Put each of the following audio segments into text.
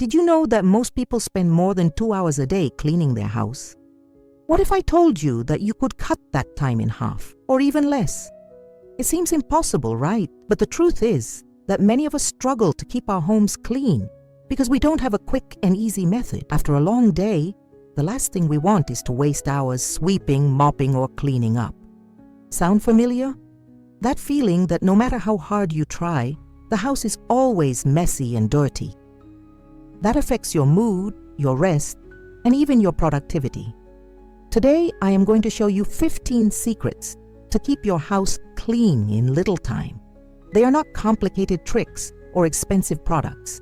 Did you know that most people spend more than 2 hours a day cleaning their house? What if I told you that you could cut that time in half, or even less? It seems impossible, right? But the truth is that many of us struggle to keep our homes clean because we don't have a quick and easy method. After a long day, the last thing we want is to waste hours sweeping, mopping, or cleaning up. Sound familiar? That feeling that no matter how hard you try, the house is always messy and dirty. That affects your mood, your rest, and even your productivity. Today, I am going to show you 15 secrets to keep your house clean in little time. They are not complicated tricks or expensive products.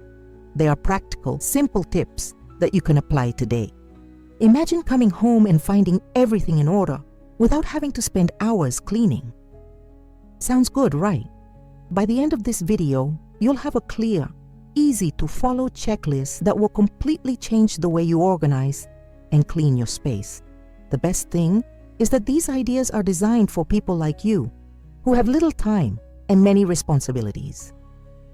They are practical, simple tips that you can apply today. Imagine coming home and finding everything in order without having to spend hours cleaning. Sounds good, right? By the end of this video, you'll have a clear, easy-to-follow checklist that will completely change the way you organize and clean your space. The best thing is that these ideas are designed for people like you who have little time and many responsibilities.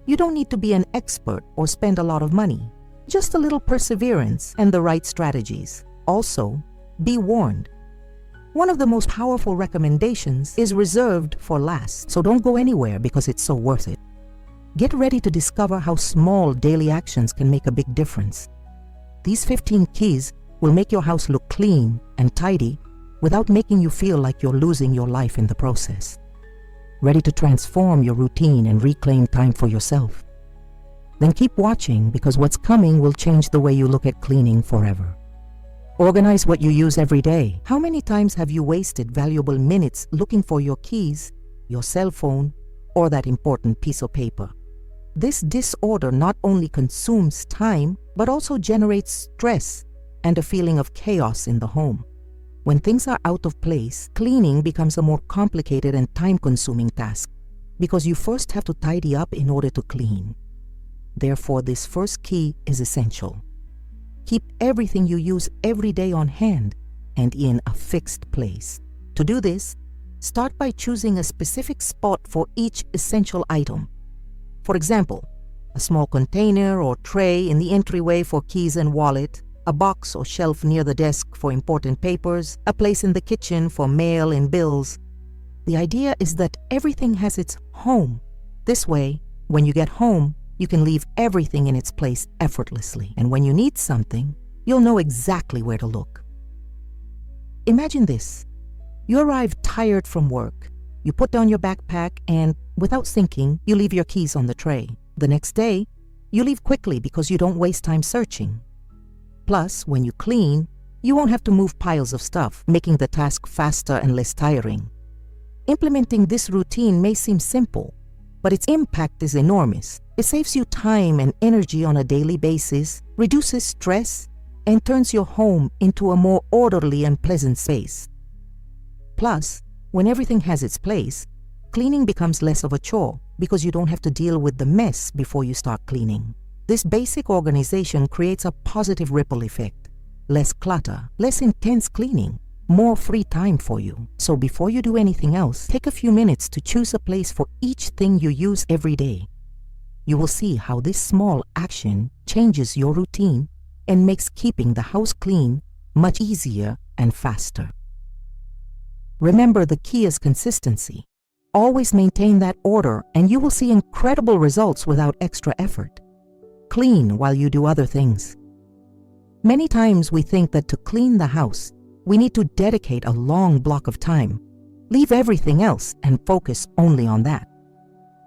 You don't need to be an expert or spend a lot of money, just a little perseverance and the right strategies. Also, be warned. One of the most powerful recommendations is reserved for last, so don't go anywhere because it's so worth it. Get ready to discover how small daily actions can make a big difference. These 15 keys will make your house look clean and tidy without making you feel like you're losing your life in the process. Ready to transform your routine and reclaim time for yourself? Then keep watching because what's coming will change the way you look at cleaning forever. Organize what you use every day. How many times have you wasted valuable minutes looking for your keys, your cell phone, or that important piece of paper? This disorder not only consumes time, but also generates stress and a feeling of chaos in the home. When things are out of place, cleaning becomes a more complicated and time-consuming task because you first have to tidy up in order to clean. Therefore, this first key is essential. Keep everything you use every day on hand and in a fixed place. To do this, start by choosing a specific spot for each essential item. For example, a small container or tray in the entryway for keys and wallet, a box or shelf near the desk for important papers, a place in the kitchen for mail and bills. The idea is that everything has its home. This way, when you get home, you can leave everything in its place effortlessly. And when you need something, you'll know exactly where to look. Imagine this. You arrive tired from work. You put down your backpack and, without thinking, you leave your keys on the tray. The next day, you leave quickly because you don't waste time searching. Plus, when you clean, you won't have to move piles of stuff, making the task faster and less tiring. Implementing this routine may seem simple, but its impact is enormous. It saves you time and energy on a daily basis, reduces stress, and turns your home into a more orderly and pleasant space. Plus, when everything has its place, cleaning becomes less of a chore because you don't have to deal with the mess before you start cleaning. This basic organization creates a positive ripple effect. Less clutter, less intense cleaning, more free time for you. So before you do anything else, take a few minutes to choose a place for each thing you use every day. You will see how this small action changes your routine and makes keeping the house clean much easier and faster. Remember, the key is consistency. Always maintain that order and you will see incredible results without extra effort. Clean while you do other things. Many times we think that to clean the house, we need to dedicate a long block of time, leave everything else and focus only on that.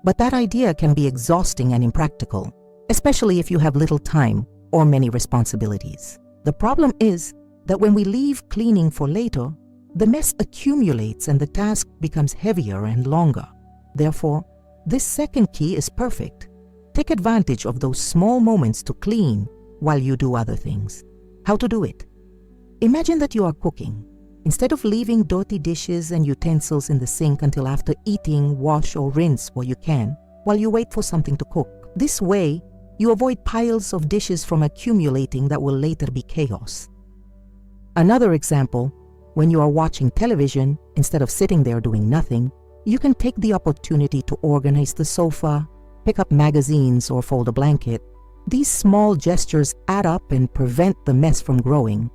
But that idea can be exhausting and impractical, especially if you have little time or many responsibilities. The problem is that when we leave cleaning for later, the mess accumulates and the task becomes heavier and longer. Therefore, this second key is perfect. Take advantage of those small moments to clean while you do other things. How to do it? Imagine that you are cooking. Instead of leaving dirty dishes and utensils in the sink until after eating, wash or rinse what you can while you wait for something to cook. This way, you avoid piles of dishes from accumulating that will later be chaos. Another example, when you are watching television, instead of sitting there doing nothing, you can take the opportunity to organize the sofa, pick up magazines or fold a blanket, These small gestures add up and prevent the mess from growing.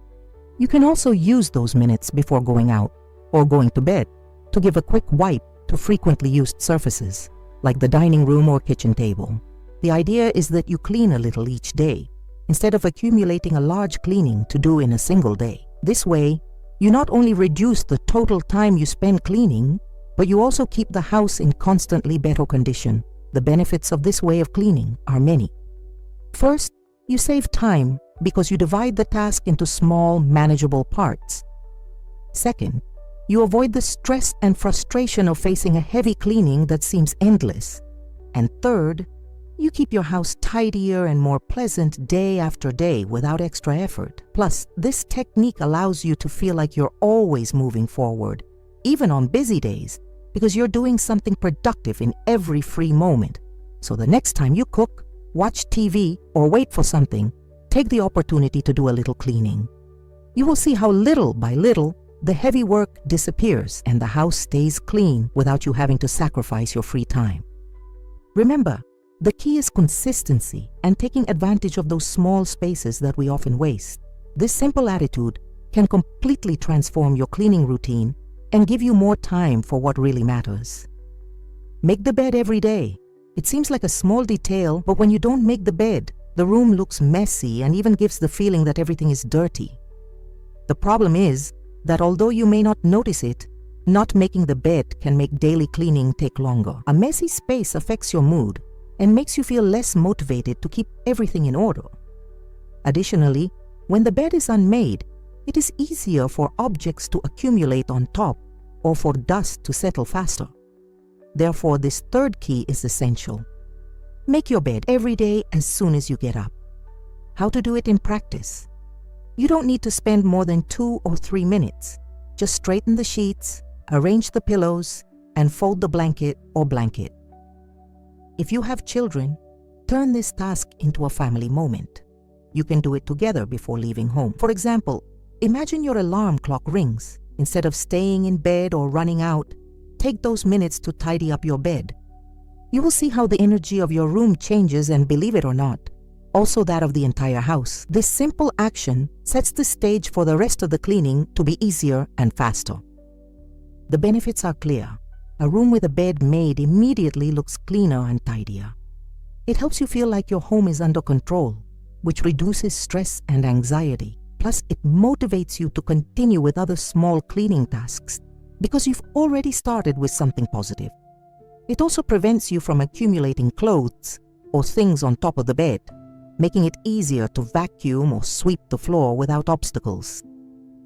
You can also use those minutes before going out or going to bed to give a quick wipe to frequently used surfaces, like the dining room or kitchen table. The idea is that you clean a little each day, instead of accumulating a large cleaning to do in a single day. This way, you not only reduce the total time you spend cleaning, but you also keep the house in constantly better condition. The benefits of this way of cleaning are many. First, you save time because you divide the task into small, manageable parts. Second, you avoid the stress and frustration of facing a heavy cleaning that seems endless. And third, you keep your house tidier and more pleasant day after day without extra effort. Plus, this technique allows you to feel like you're always moving forward, even on busy days, because you're doing something productive in every free moment. So the next time you cook, watch TV, or wait for something, take the opportunity to do a little cleaning. You will see how little by little the heavy work disappears and the house stays clean without you having to sacrifice your free time. Remember, the key is consistency and taking advantage of those small spaces that we often waste. This simple attitude can completely transform your cleaning routine and give you more time for what really matters. Make the bed every day. It seems like a small detail, but when you don't make the bed, the room looks messy and even gives the feeling that everything is dirty. The problem is that although you may not notice it, not making the bed can make daily cleaning take longer. A messy space affects your mood and makes you feel less motivated to keep everything in order. Additionally, when the bed is unmade, it is easier for objects to accumulate on top or for dust to settle faster. Therefore, this third key is essential. Make your bed every day as soon as you get up. How to do it in practice? You don't need to spend more than 2 or 3 minutes. Just straighten the sheets, arrange the pillows, and fold the blanket or blanket. If you have children, turn this task into a family moment. You can do it together before leaving home. For example, imagine your alarm clock rings. Instead of staying in bed or running out, take those minutes to tidy up your bed. You will see how the energy of your room changes, and believe it or not, also that of the entire house. This simple action sets the stage for the rest of the cleaning to be easier and faster. The benefits are clear. A room with a bed made immediately looks cleaner and tidier. It helps you feel like your home is under control, which reduces stress and anxiety. Plus, it motivates you to continue with other small cleaning tasks because you've already started with something positive. It also prevents you from accumulating clothes or things on top of the bed, making it easier to vacuum or sweep the floor without obstacles.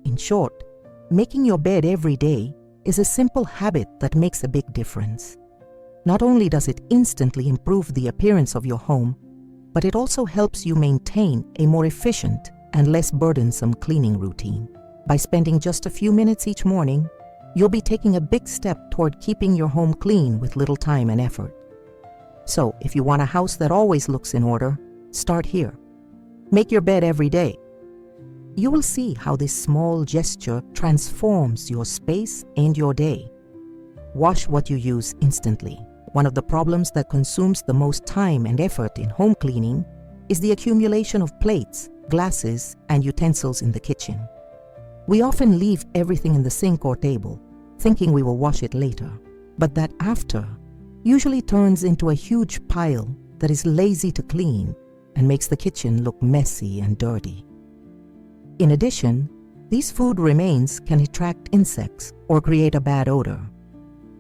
In short, making your bed every day is a simple habit that makes a big difference. Not only does it instantly improve the appearance of your home, but it also helps you maintain a more efficient and less burdensome cleaning routine. By spending just a few minutes each morning, you'll be taking a big step toward keeping your home clean with little time and effort. So, if you want a house that always looks in order, start here. Make your bed every day. You will see how this small gesture transforms your space and your day. Wash what you use instantly. One of the problems that consumes the most time and effort in home cleaning is the accumulation of plates, glasses, and utensils in the kitchen. We often leave everything in the sink or table, thinking we will wash it later. But that after usually turns into a huge pile that is lazy to clean and makes the kitchen look messy and dirty. In addition, these food remains can attract insects or create a bad odor.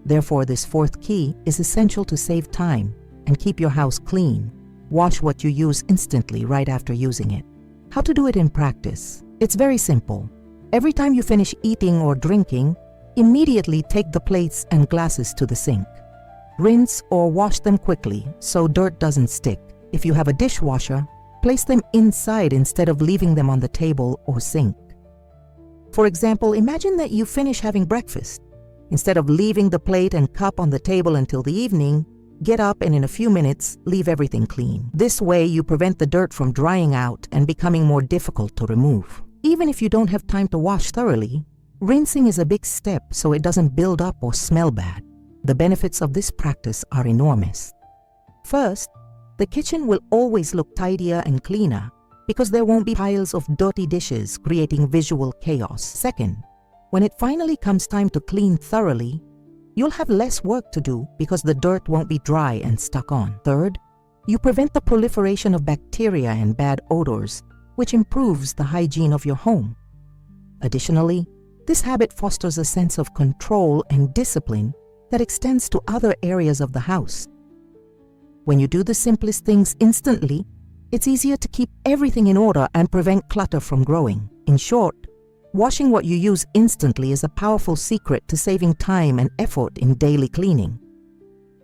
Therefore, this fourth key is essential to save time and keep your house clean. Wash what you use instantly right after using it. How to do it in practice? It's very simple. Every time you finish eating or drinking, immediately take the plates and glasses to the sink. Rinse or wash them quickly so dirt doesn't stick. If you have a dishwasher, place them inside instead of leaving them on the table or sink. For example, imagine that you finish having breakfast. Instead of leaving the plate and cup on the table until the evening, get up and in a few minutes, leave everything clean. This way, you prevent the dirt from drying out and becoming more difficult to remove. Even if you don't have time to wash thoroughly, rinsing is a big step so it doesn't build up or smell bad. The benefits of this practice are enormous. First, The kitchen will always look tidier and cleaner because there won't be piles of dirty dishes creating visual chaos. Second, when it finally comes time to clean thoroughly, you'll have less work to do because the dirt won't be dry and stuck on. Third, you prevent the proliferation of bacteria and bad odors, which improves the hygiene of your home. Additionally, this habit fosters a sense of control and discipline that extends to other areas of the house. When you do the simplest things instantly, it's easier to keep everything in order and prevent clutter from growing. In short, washing what you use instantly is a powerful secret to saving time and effort in daily cleaning.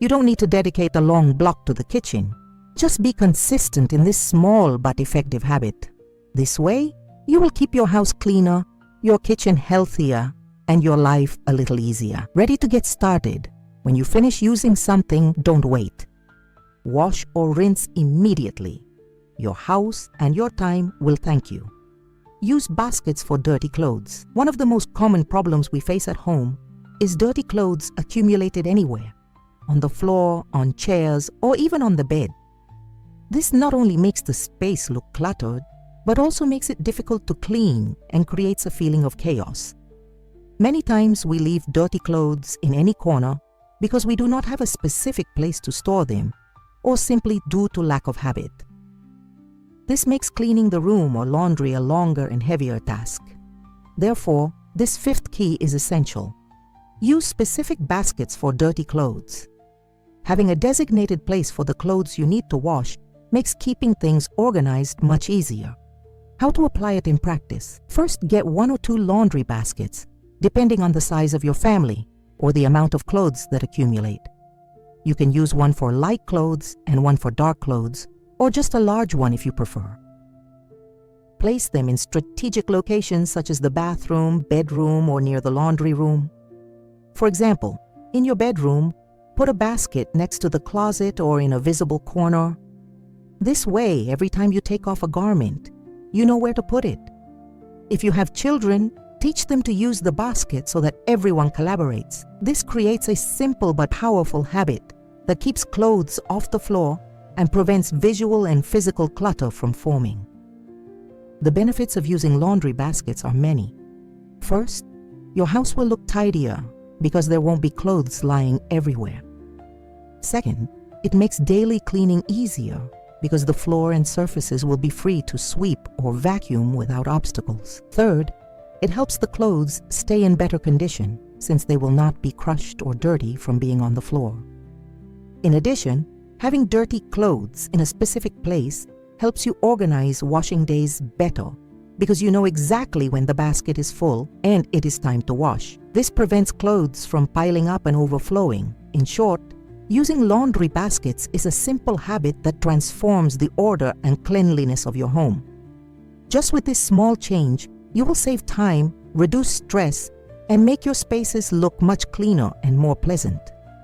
You don't need to dedicate a long block to the kitchen. Just be consistent in this small but effective habit. This way, you will keep your house cleaner, your kitchen healthier, and your life a little easier. Ready to get started? When you finish using something, don't wait. Wash or rinse immediately. Your house and your time will thank you. Use baskets for dirty clothes. One of the most common problems we face at home is dirty clothes accumulated anywhere, on the floor, on chairs, or even on the bed. This not only makes the space look cluttered, but also makes it difficult to clean and creates a feeling of chaos. Many times we leave dirty clothes in any corner because we do not have a specific place to store them, or simply due to lack of habit. This makes cleaning the room or laundry a longer and heavier task. Therefore, this fifth key is essential. Use specific baskets for dirty clothes. Having a designated place for the clothes you need to wash makes keeping things organized much easier. How to apply it in practice? First, get 1 or 2 laundry baskets, depending on the size of your family or the amount of clothes that accumulate. You can use one for light clothes and one for dark clothes, or just a large one if you prefer. Place them in strategic locations such as the bathroom, bedroom, or near the laundry room. For example, in your bedroom, put a basket next to the closet or in a visible corner. This way, every time you take off a garment, you know where to put it. If you have children, teach them to use the basket so that everyone collaborates. This creates a simple but powerful habit that keeps clothes off the floor and prevents visual and physical clutter from forming. The benefits of using laundry baskets are many. First, your house will look tidier because there won't be clothes lying everywhere. Second, it makes daily cleaning easier because the floor and surfaces will be free to sweep or vacuum without obstacles. Third, it helps the clothes stay in better condition since they will not be crushed or dirty from being on the floor. In addition, having dirty clothes in a specific place helps you organize washing days better because you know exactly when the basket is full and it is time to wash. This prevents clothes from piling up and overflowing. In short, using laundry baskets is a simple habit that transforms the order and cleanliness of your home. Just with this small change, you will save time, reduce stress, and make your spaces look much cleaner and more pleasant.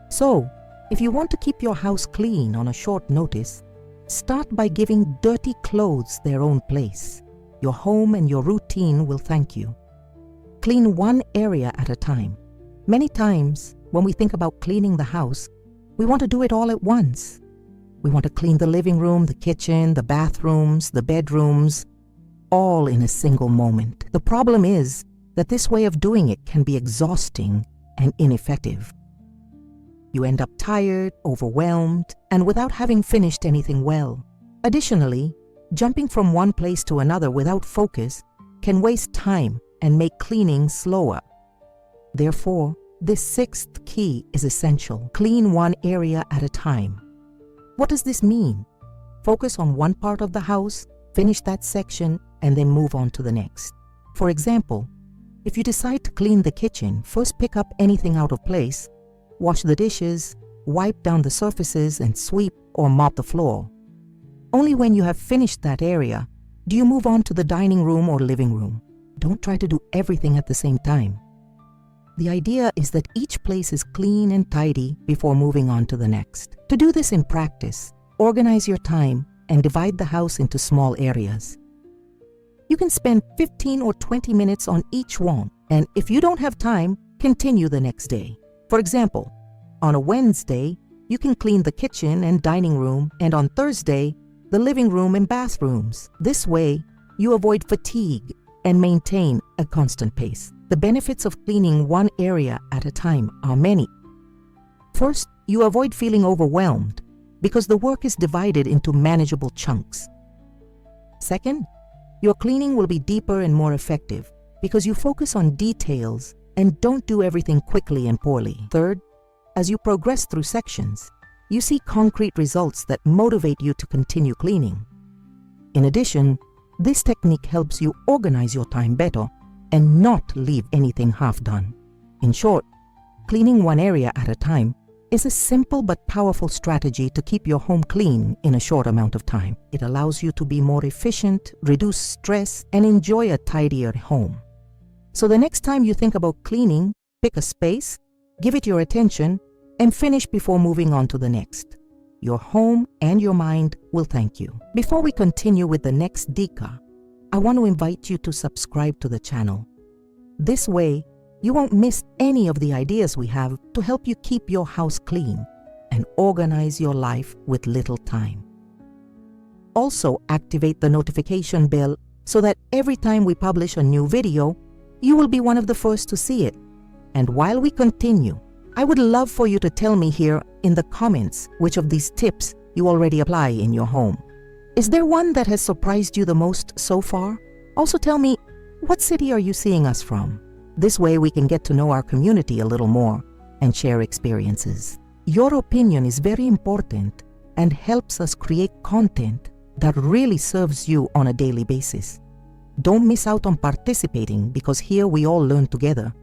So, if you want to keep your house clean on a short notice, start by giving dirty clothes their own place. Your home and your routine will thank you. Clean one area at a time. Many times, when we think about cleaning the house, we want to do it all at once. We want to clean the living room, the kitchen, the bathrooms, the bedrooms, all in a single moment. The problem is that this way of doing it can be exhausting and ineffective. You end up tired, overwhelmed, and without having finished anything well. Additionally, jumping from one place to another without focus can waste time and make cleaning slower. Therefore, this sixth key is essential. Clean one area at a time. What does this mean? Focus on one part of the house, finish that section, and then move on to the next. For example, if you decide to clean the kitchen, first pick up anything out of place, wash the dishes, wipe down the surfaces, and sweep or mop the floor. Only when you have finished that area do you move on to the dining room or living room. Don't try to do everything at the same time. The idea is that each place is clean and tidy before moving on to the next. To do this in practice, organize your time and divide the house into small areas. You can spend 15 or 20 minutes on each one, and if you don't have time, continue the next day. For example, on a Wednesday, you can clean the kitchen and dining room, and on Thursday, the living room and bathrooms. This way, you avoid fatigue and maintain a constant pace. The benefits of cleaning one area at a time are many. First, you avoid feeling overwhelmed because the work is divided into manageable chunks. Second, your cleaning will be deeper and more effective because you focus on details and don't do everything quickly and poorly. Third, as you progress through sections, you see concrete results that motivate you to continue cleaning. In addition, this technique helps you organize your time better and not leave anything half done. In short, cleaning one area at a time is a simple but powerful strategy to keep your home clean in a short amount of time. It allows you to be more efficient, reduce stress, and enjoy a tidier home. So the next time you think about cleaning, pick a space, give it your attention, and finish before moving on to the next. Your home and your mind will thank you. Before we continue with the next Dika, I want to invite you to subscribe to the channel. This way, you won't miss any of the ideas we have to help you keep your house clean and organize your life with little time. Also, activate the notification bell so that every time we publish a new video, you will be one of the first to see it. And while we continue, I would love for you to tell me here in the comments which of these tips you already apply in your home. Is there one that has surprised you the most so far? Also tell me, what city are you seeing us from? This way we can get to know our community a little more and share experiences. Your opinion is very important and helps us create content that really serves you on a daily basis. Don't miss out on participating because here we all learn together.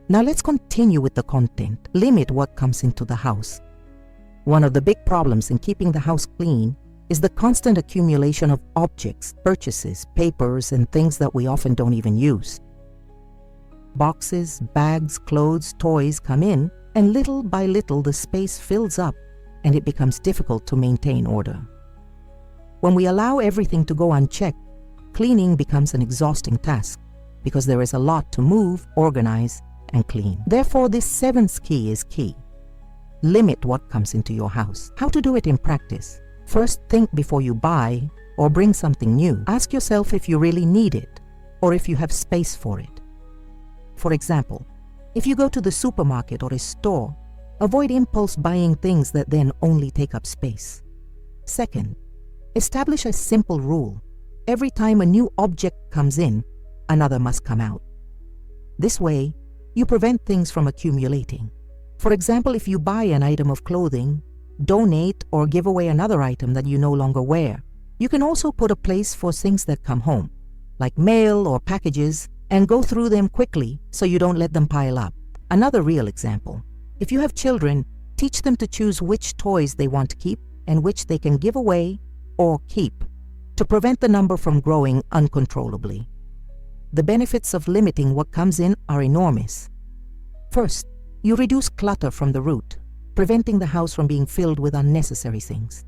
Now let's continue with the content. Limit what comes into the house. One of the big problems in keeping the house clean is the constant accumulation of objects, purchases, papers, and things that we often don't even use. Boxes, bags, clothes, toys come in, and little by little the space fills up and it becomes difficult to maintain order. When we allow everything to go unchecked, cleaning becomes an exhausting task because there is a lot to move, organize, and clean. Therefore, this seventh key is key. Limit what comes into your house. How to do it in practice? First, think before you buy or bring something new. Ask yourself if you really need it or if you have space for it. For example, if you go to the supermarket or a store, avoid impulse buying things that then only take up space. Second, establish a simple rule. Every time a new object comes in, another must come out. This way, you prevent things from accumulating. For example, if you buy an item of clothing, donate or give away another item that you no longer wear. You can also put a place for things that come home, like mail or packages, and go through them quickly so you don't let them pile up. Another real example. If you have children, teach them to choose which toys they want to keep and which they can give away or keep to prevent the number from growing uncontrollably. The benefits of limiting what comes in are enormous. First, you reduce clutter from the root, preventing the house from being filled with unnecessary things.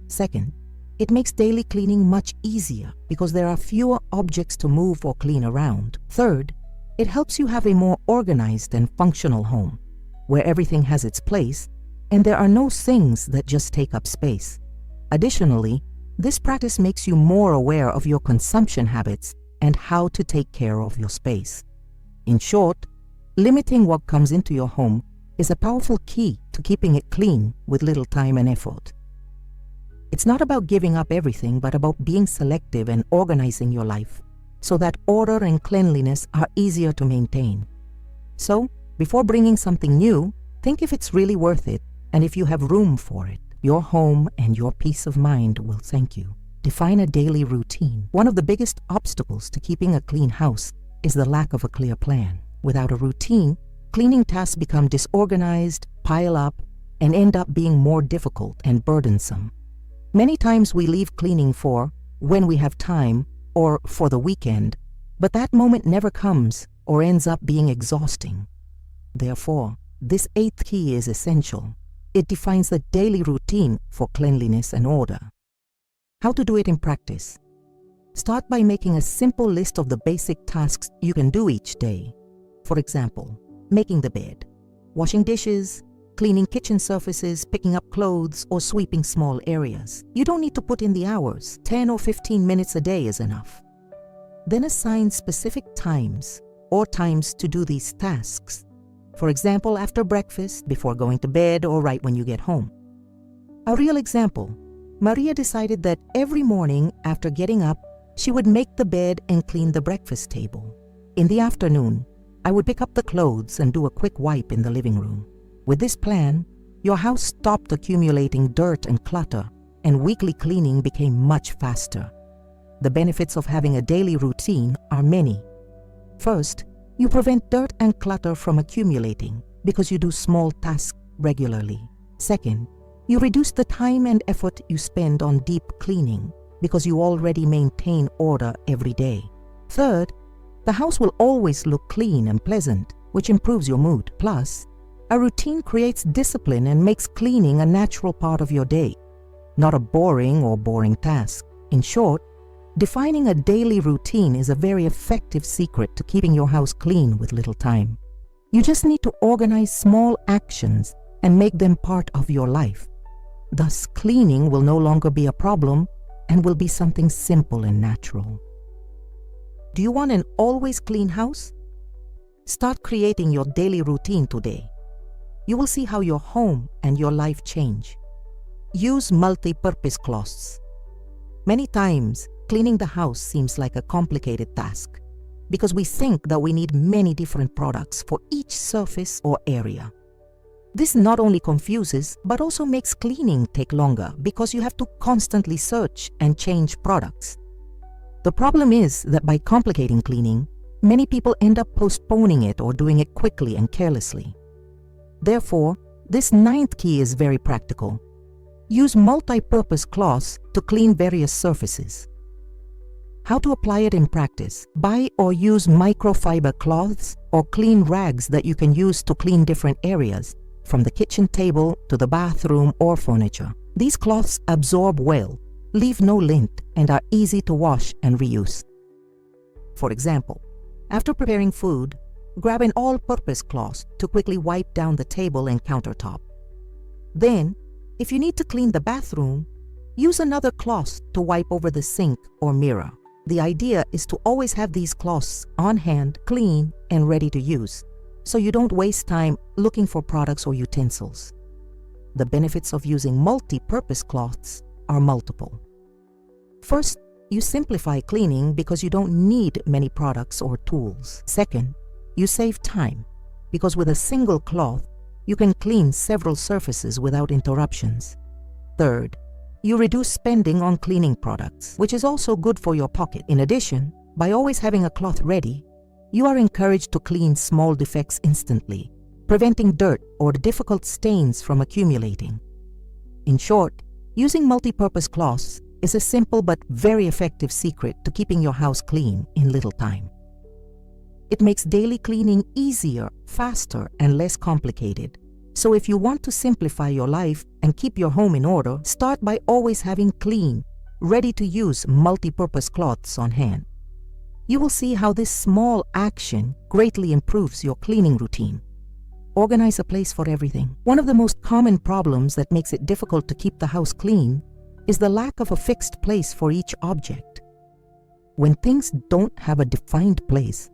Second, it makes daily cleaning much easier because there are fewer objects to move or clean around. Third, it helps you have a more organized and functional home, where everything has its place and there are no things that just take up space. Additionally, this practice makes you more aware of your consumption habits and how to take care of your space. In short, limiting what comes into your home is a powerful key to keeping it clean with little time and effort. It's not about giving up everything, but about being selective and organizing your life so that order and cleanliness are easier to maintain. So, before bringing something new, think if it's really worth it and if you have room for it. Your home and your peace of mind will thank you. Define a daily routine. One of the biggest obstacles to keeping a clean house is the lack of a clear plan. Without a routine, cleaning tasks become disorganized, pile up, and end up being more difficult and burdensome. Many times we leave cleaning for when we have time or for the weekend, but that moment never comes or ends up being exhausting. Therefore, this eighth key is essential. It defines the daily routine for cleanliness and order. How to do it in practice? Start by making a simple list of the basic tasks you can do each day. For example, making the bed, washing dishes, cleaning kitchen surfaces, picking up clothes, or sweeping small areas. You don't need to put in the hours. 10 or 15 minutes a day is enough. Then assign specific times or times to do these tasks. For example, after breakfast, before going to bed, or right when you get home. A real example, Maria decided that every morning after getting up, she would make the bed and clean the breakfast table. In the afternoon, I would pick up the clothes and do a quick wipe in the living room. With this plan, your house stopped accumulating dirt and clutter, and weekly cleaning became much faster. The benefits of having a daily routine are many. First, you prevent dirt and clutter from accumulating because you do small tasks regularly. Second, you reduce the time and effort you spend on deep cleaning because you already maintain order every day. Third, the house will always look clean and pleasant, which improves your mood. Plus, a routine creates discipline and makes cleaning a natural part of your day, not a boring task. In short, defining a daily routine is a very effective secret to keeping your house clean with little time. You just need to organize small actions and make them part of your life. Thus, cleaning will no longer be a problem and will be something simple and natural. Do you want an always clean house? Start creating your daily routine today. You will see how your home and your life change. Use multi-purpose cloths. Many times, cleaning the house seems like a complicated task because we think that we need many different products for each surface or area. This not only confuses, but also makes cleaning take longer because you have to constantly search and change products. The problem is that by complicating cleaning, many people end up postponing it or doing it quickly and carelessly. Therefore, this 9th key is very practical. Use multi-purpose cloths to clean various surfaces. How to apply it in practice? Buy or use microfiber cloths or clean rags that you can use to clean different areas, from the kitchen table to the bathroom or furniture. These cloths absorb well, leave no lint, and are easy to wash and reuse. For example, after preparing food, grab an all-purpose cloth to quickly wipe down the table and countertop. Then, if you need to clean the bathroom, use another cloth to wipe over the sink or mirror. The idea is to always have these cloths on hand, clean, and ready to use, so you don't waste time looking for products or utensils. The benefits of using multi-purpose cloths are multiple. First, you simplify cleaning because you don't need many products or tools. Second, you save time because with a single cloth, you can clean several surfaces without interruptions. Third, you reduce spending on cleaning products, which is also good for your pocket. In addition, by always having a cloth ready, you are encouraged to clean small defects instantly, preventing dirt or difficult stains from accumulating. In short, using multi-purpose cloths is a simple but very effective secret to keeping your house clean in little time. It makes daily cleaning easier, faster, and less complicated. So if you want to simplify your life and keep your home in order, start by always having clean, ready-to-use multi-purpose cloths on hand. You will see how this small action greatly improves your cleaning routine. Organize a place for everything. One of the most common problems that makes it difficult to keep the house clean is the lack of a fixed place for each object. When things don't have a defined place,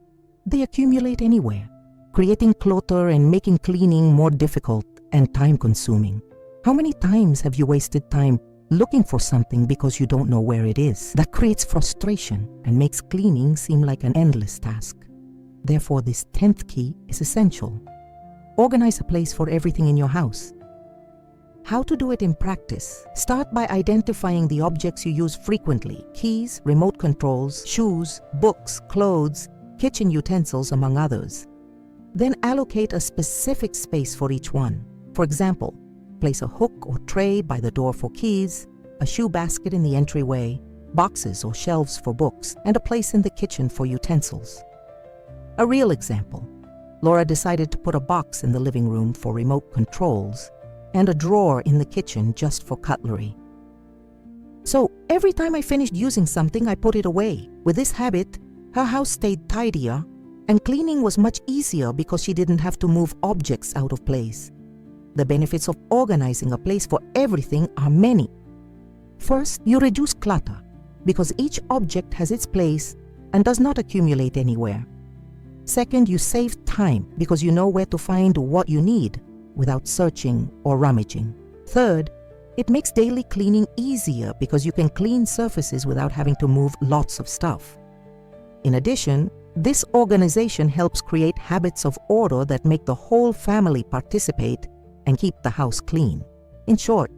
they accumulate anywhere, creating clutter and making cleaning more difficult and time-consuming. How many times have you wasted time looking for something because you don't know where it is? That creates frustration and makes cleaning seem like an endless task. Therefore, this 10th key is essential. Organize a place for everything in your house. How to do it in practice? Start by identifying the objects you use frequently: keys, remote controls, shoes, books, clothes, kitchen utensils, among others. Then allocate a specific space for each one. For example, place a hook or tray by the door for keys, a shoe basket in the entryway, boxes or shelves for books, and a place in the kitchen for utensils. A real example, Laura decided to put a box in the living room for remote controls and a drawer in the kitchen just for cutlery. So every time I finished using something, I put it away. With this habit, her house stayed tidier and cleaning was much easier because she didn't have to move objects out of place. The benefits of organizing a place for everything are many. First, you reduce clutter because each object has its place and does not accumulate anywhere. Second, you save time because you know where to find what you need without searching or rummaging. Third, it makes daily cleaning easier because you can clean surfaces without having to move lots of stuff. In addition, this organization helps create habits of order that make the whole family participate and keep the house clean. In short,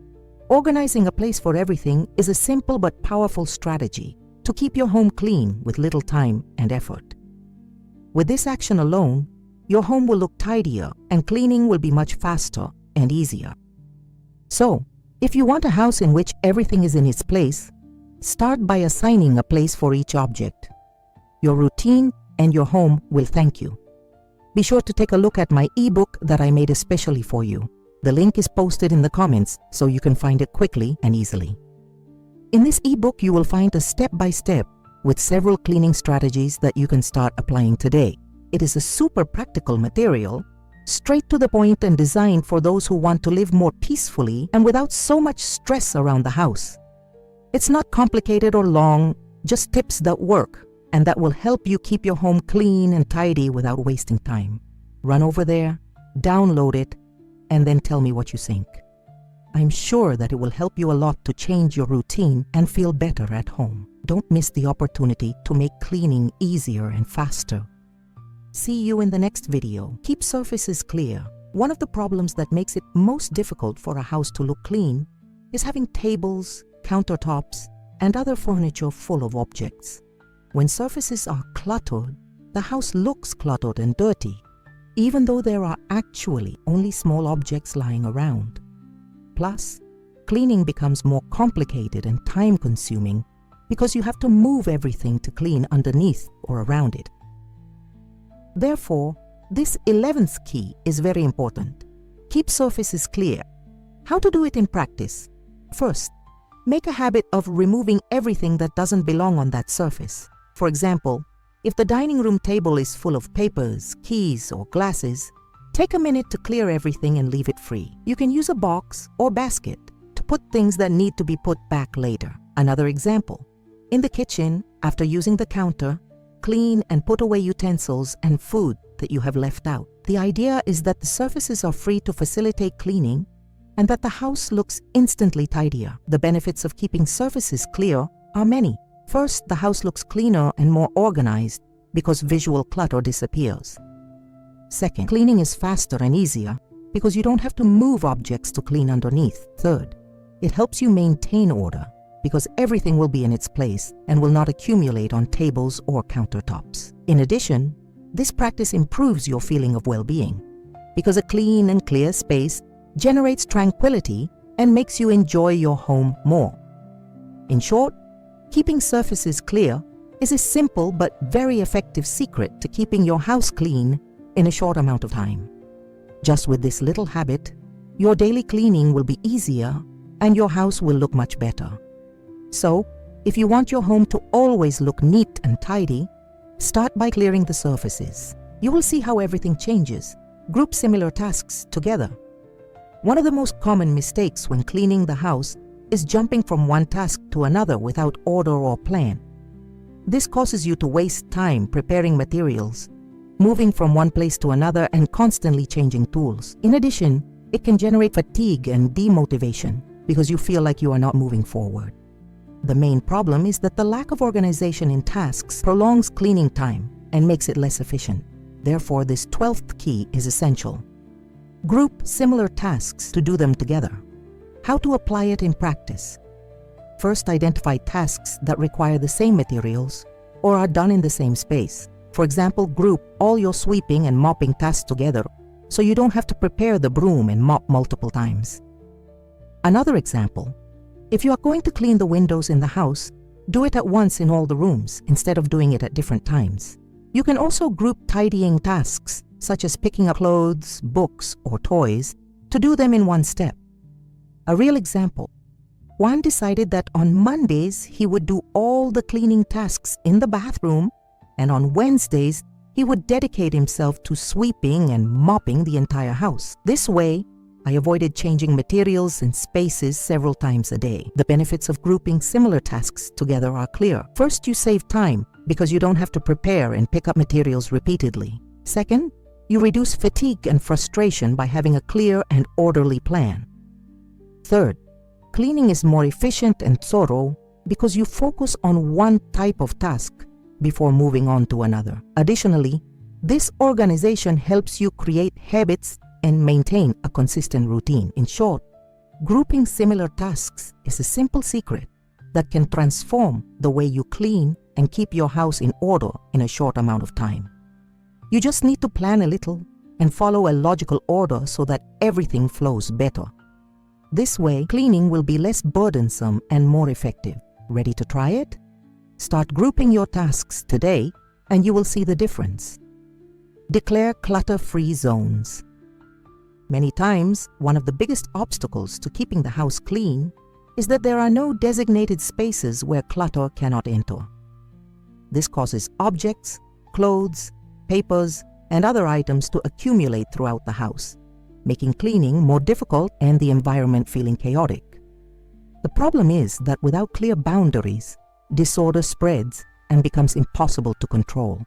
organizing a place for everything is a simple but powerful strategy to keep your home clean with little time and effort. With this action alone, your home will look tidier and cleaning will be much faster and easier. So, if you want a house in which everything is in its place, start by assigning a place for each object. Your routine and your home will thank you. Be sure to take a look at my ebook that I made especially for you. The link is posted in the comments so you can find it quickly and easily. In this ebook, you will find a step-by-step with several cleaning strategies that you can start applying today. It is a super practical material, straight to the point and designed for those who want to live more peacefully and without so much stress around the house. It's not complicated or long, just tips that work and that will help you keep your home clean and tidy without wasting time. Run over there, download it, and then tell me what you think. I'm sure that it will help you a lot to change your routine and feel better at home. Don't miss the opportunity to make cleaning easier and faster. See you in the next video. Keep surfaces clear. One of the problems that makes it most difficult for a house to look clean is having tables, countertops, and other furniture full of objects. When surfaces are cluttered, the house looks cluttered and dirty, even though there are actually only small objects lying around. Plus, cleaning becomes more complicated and time-consuming because you have to move everything to clean underneath or around it. Therefore, this 11th key is very important. Keep surfaces clear. How to do it in practice? First, make a habit of removing everything that doesn't belong on that surface. For example, if the dining room table is full of papers, keys, or glasses, take a minute to clear everything and leave it free. You can use a box or basket to put things that need to be put back later. Another example, in the kitchen, after using the counter, clean and put away utensils and food that you have left out. The idea is that the surfaces are free to facilitate cleaning and that the house looks instantly tidier. The benefits of keeping surfaces clear are many. First, the house looks cleaner and more organized because visual clutter disappears. Second, cleaning is faster and easier because you don't have to move objects to clean underneath. Third, it helps you maintain order because everything will be in its place and will not accumulate on tables or countertops. In addition, this practice improves your feeling of well-being because a clean and clear space generates tranquility and makes you enjoy your home more. In short, keeping surfaces clear is a simple but very effective secret to keeping your house clean in a short amount of time. Just with this little habit, your daily cleaning will be easier and your house will look much better. So, if you want your home to always look neat and tidy, start by clearing the surfaces. You will see how everything changes. Group similar tasks together. One of the most common mistakes when cleaning the house is jumping from one task to another without order or plan. This causes you to waste time preparing materials, moving from one place to another and constantly changing tools. In addition, it can generate fatigue and demotivation because you feel like you are not moving forward. The main problem is that the lack of organization in tasks prolongs cleaning time and makes it less efficient. Therefore, this 12th key is essential. Group similar tasks to do them together. How to apply it in practice? First, identify tasks that require the same materials or are done in the same space. For example, group all your sweeping and mopping tasks together so you don't have to prepare the broom and mop multiple times. Another example, if you are going to clean the windows in the house, do it at once in all the rooms instead of doing it at different times. You can also group tidying tasks such as picking up clothes, books, or toys to do them in one step. A real example, Juan decided that on Mondays he would do all the cleaning tasks in the bathroom, and on Wednesdays he would dedicate himself to sweeping and mopping the entire house. This way, I avoided changing materials and spaces several times a day. The benefits of grouping similar tasks together are clear. First, you save time because you don't have to prepare and pick up materials repeatedly. Second, you reduce fatigue and frustration by having a clear and orderly plan. Third, cleaning is more efficient and thorough because you focus on one type of task before moving on to another. Additionally, this organization helps you create habits and maintain a consistent routine. In short, grouping similar tasks is a simple secret that can transform the way you clean and keep your house in order in a short amount of time. You just need to plan a little and follow a logical order so that everything flows better. This way, cleaning will be less burdensome and more effective. Ready to try it? Start grouping your tasks today and you will see the difference. Declare clutter-free zones. Many times, one of the biggest obstacles to keeping the house clean is that there are no designated spaces where clutter cannot enter. This causes objects, clothes, papers, and other items to accumulate throughout the house, making cleaning more difficult and the environment feeling chaotic. The problem is that without clear boundaries, disorder spreads and becomes impossible to control.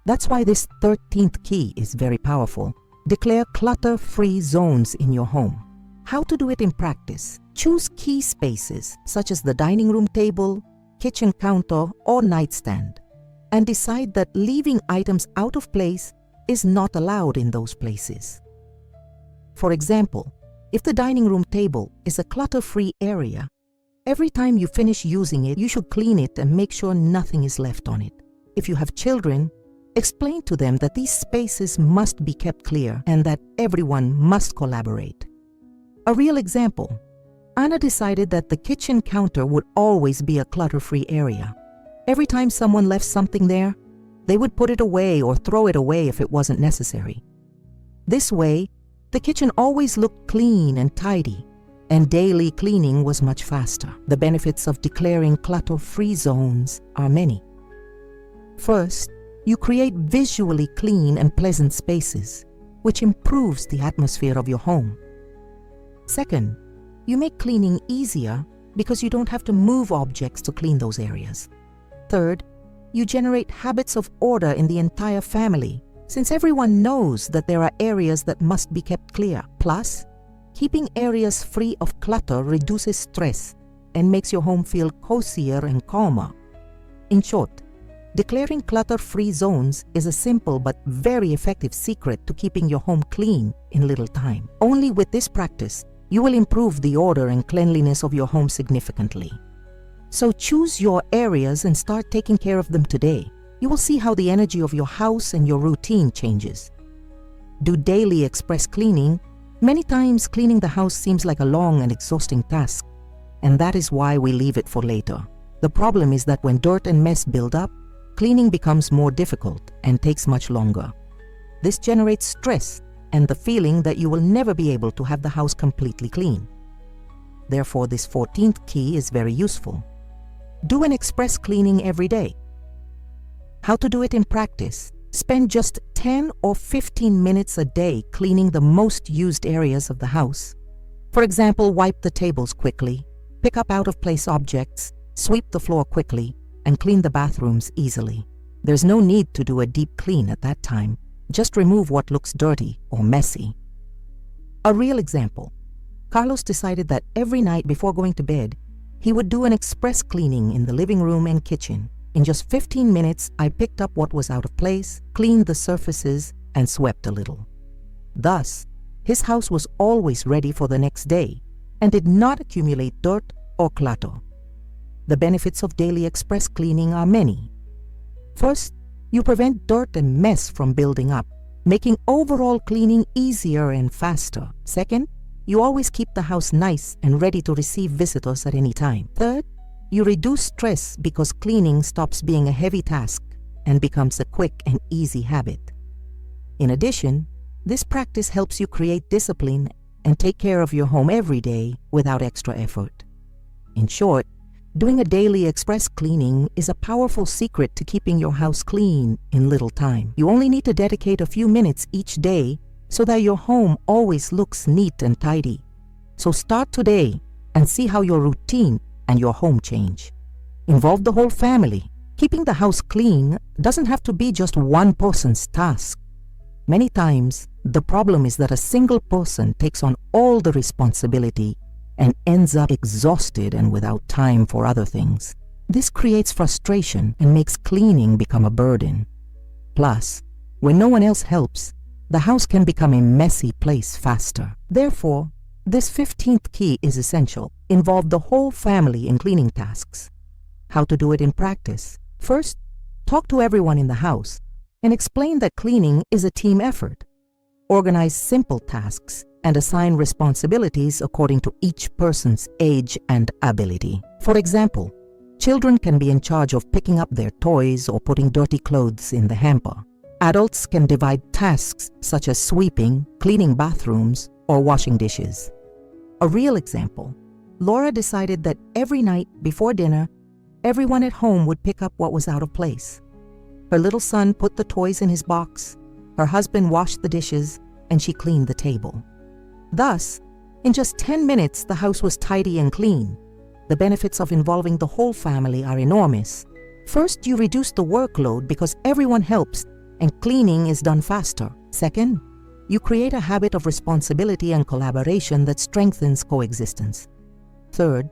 That's why this 13th key is very powerful. Declare clutter-free zones in your home. How to do it in practice? Choose key spaces such as the dining room table, kitchen counter, or nightstand, and decide that leaving items out of place is not allowed in those places. For example, if the dining room table is a clutter-free area, every time you finish using it, you should clean it and make sure nothing is left on it. If you have children, explain to them that these spaces must be kept clear and that everyone must collaborate. A real example, Anna decided that the kitchen counter would always be a clutter-free area. Every time someone left something there, they would put it away or throw it away if it wasn't necessary. This way, the kitchen always looked clean and tidy, and daily cleaning was much faster. The benefits of declaring clutter-free zones are many. First, you create visually clean and pleasant spaces, which improves the atmosphere of your home. Second, you make cleaning easier because you don't have to move objects to clean those areas. Third, you generate habits of order in the entire family, since everyone knows that there are areas that must be kept clear. Plus, keeping areas free of clutter reduces stress and makes your home feel cozier and calmer. In short, declaring clutter-free zones is a simple but very effective secret to keeping your home clean in little time. Only with this practice, you will improve the order and cleanliness of your home significantly. So choose your areas and start taking care of them today. You will see how the energy of your house and your routine changes. Do daily express cleaning. Many times cleaning the house seems like a long and exhausting task, and that is why we leave it for later. The problem is that when dirt and mess build up, cleaning becomes more difficult and takes much longer. This generates stress and the feeling that you will never be able to have the house completely clean. Therefore, this 14th key is very useful. Do an express cleaning every day. How to do it in practice? Spend just 10 or 15 minutes a day cleaning the most used areas of the house. For example, wipe the tables quickly, pick up out-of-place objects, sweep the floor quickly, and clean the bathrooms easily. There's no need to do a deep clean at that time. Just remove what looks dirty or messy. A real example, Carlos decided that every night before going to bed, he would do an express cleaning in the living room and kitchen. In just 15 minutes, I picked up what was out of place, cleaned the surfaces, and swept a little. Thus, his house was always ready for the next day and did not accumulate dirt or clutter. The benefits of daily express cleaning are many. First, you prevent dirt and mess from building up, making overall cleaning easier and faster. Second, you always keep the house nice and ready to receive visitors at any time. Third, you reduce stress because cleaning stops being a heavy task and becomes a quick and easy habit. In addition, this practice helps you create discipline and take care of your home every day without extra effort. In short, doing a daily express cleaning is a powerful secret to keeping your house clean in little time. You only need to dedicate a few minutes each day, so that your home always looks neat and tidy. So start today and see how your routine and your home change. Involve the whole family. Keeping the house clean doesn't have to be just one person's task. Many times, the problem is that a single person takes on all the responsibility and ends up exhausted and without time for other things. This creates frustration and makes cleaning become a burden. Plus, when no one else helps, the house can become a messy place faster. Therefore, this 15th key is essential. Involve the whole family in cleaning tasks. How to do it in practice? First, talk to everyone in the house and explain that cleaning is a team effort. Organize simple tasks and assign responsibilities according to each person's age and ability. For example, children can be in charge of picking up their toys or putting dirty clothes in the hamper. Adults can divide tasks such as sweeping, cleaning bathrooms, or washing dishes. A real example, Laura decided that every night before dinner, everyone at home would pick up what was out of place. Her little son put the toys in his box, her husband washed the dishes, and she cleaned the table. Thus, in just 10 minutes, the house was tidy and clean. The benefits of involving the whole family are enormous. First, you reduce the workload because everyone helps and cleaning is done faster. Second, you create a habit of responsibility and collaboration that strengthens coexistence. Third,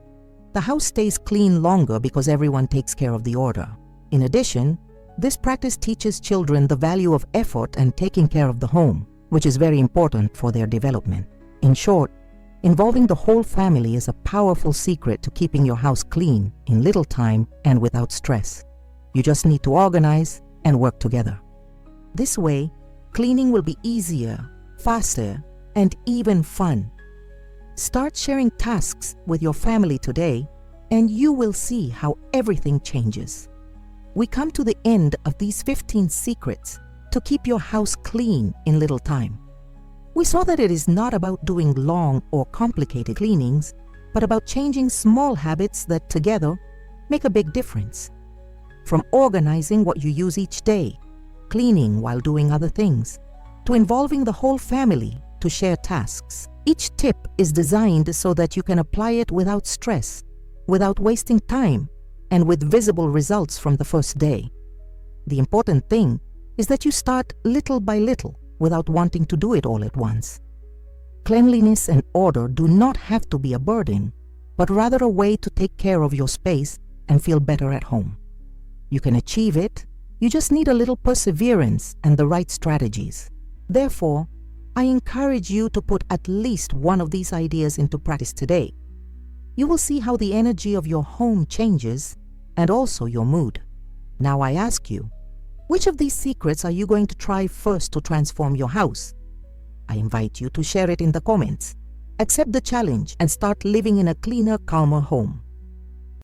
the house stays clean longer because everyone takes care of the order. In addition, this practice teaches children the value of effort and taking care of the home, which is very important for their development. In short, involving the whole family is a powerful secret to keeping your house clean in little time and without stress. You just need to organize and work together. This way, cleaning will be easier, faster, and even fun. Start sharing tasks with your family today, and you will see how everything changes. We come to the end of these 15 secrets to keep your house clean in little time. We saw that it is not about doing long or complicated cleanings, but about changing small habits that together make a big difference. From organizing what you use each day, cleaning while doing other things, to involving the whole family to share tasks. Each tip is designed so that you can apply it without stress, without wasting time, and with visible results from the first day. The important thing is that you start little by little without wanting to do it all at once. Cleanliness and order do not have to be a burden, but rather a way to take care of your space and feel better at home. You can achieve it. You just need a little perseverance and the right strategies. Therefore, I encourage you to put at least one of these ideas into practice today. You will see how the energy of your home changes and also your mood. Now I ask you, which of these secrets are you going to try first to transform your house? I invite you to share it in the comments. Accept the challenge and start living in a cleaner, calmer home.